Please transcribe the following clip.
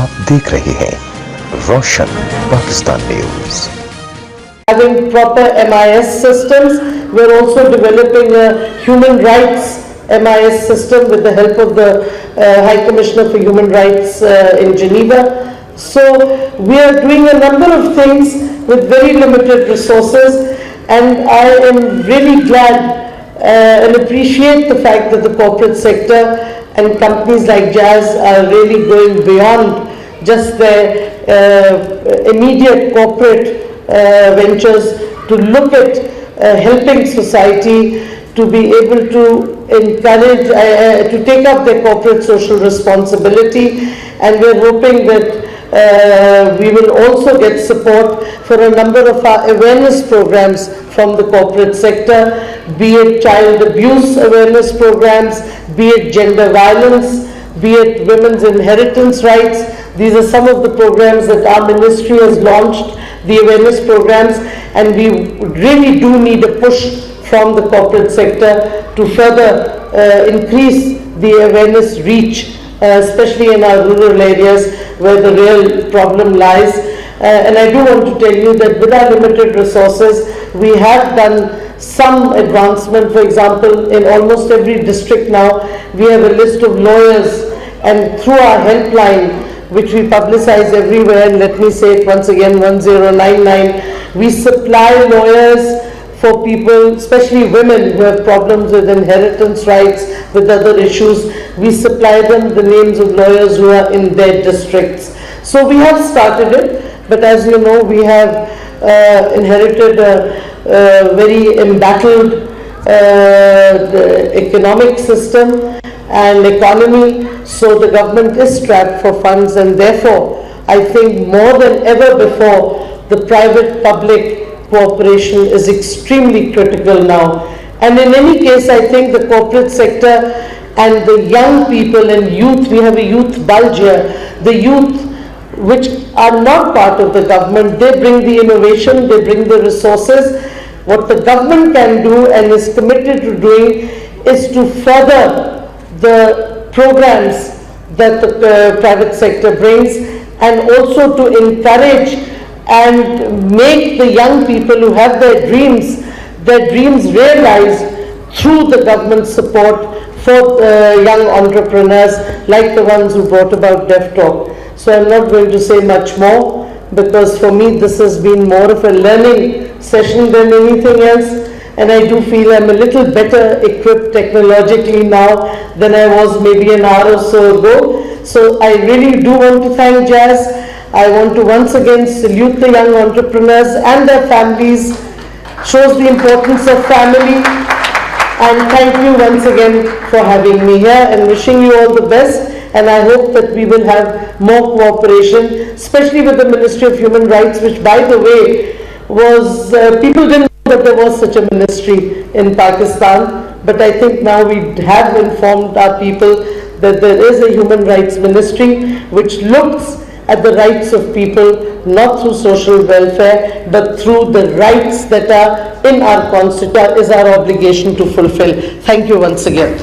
आप देख रहे हैं Roshan Pakistan news. Having proper MIS systems, we're also developing a human rights MIS system with the help of the High Commissioner for Human Rights in Geneva. So we are doing a number of things with very limited resources, and I am really glad and appreciate the fact that the corporate sector and companies like Jazz are really going beyond just their immediate corporate ventures to look at helping society to be able to encourage, to take up their corporate social responsibility, and we're hoping that we will also get support for a number of our awareness programs from the corporate sector, be it child abuse awareness programs, be it gender violence, be it women's inheritance rights. These are some of the programs that our ministry has launched, the awareness programs, and we really do need a push from the corporate sector to further increase the awareness reach, especially in our rural areas where the real problem lies. And I do want to tell you that with our limited resources, we have done some advancement. For example, in almost every district now, we have a list of lawyers, and through our helpline, which we publicize everywhere, and let me say it once again, 1099, we supply lawyers for people, especially women who have problems with inheritance rights, with other issues. We supply them the names of lawyers who are in their districts. So we have started it, but as you know, we have inherited a very embattled economic system and economy, so the government is strapped for funds, and therefore I think more than ever before the private-public cooperation is extremely critical now. And in any case, I think the corporate sector and the young people and youth, we have a youth bulge here, the youth which are not part of the government, they bring the innovation, they bring the resources. What the government can do and is committed to doing is to further the programs that the private sector brings, and also to encourage and make the young people who have their dreams realized through the government support for young entrepreneurs like the ones who brought about DevTalk. So I'm not going to say much more, because for me this has been more of a learning session than anything else, and I do feel I'm a little better equipped technologically now than I was maybe an hour or so ago. So I really do want to thank Jazz. I want to once again salute the young entrepreneurs and their families. Shows the importance of family. And thank you once again for having me here, and wishing you all the best. And I hope that we will have more cooperation, especially with the Ministry of Human Rights, which, by the way, was, people didn't know that there was such a ministry in Pakistan, but I think now we have informed our people that there is a human rights ministry which looks at the rights of people, not through social welfare, but through the rights that are in our constitution, is our obligation to fulfill. Thank you once again.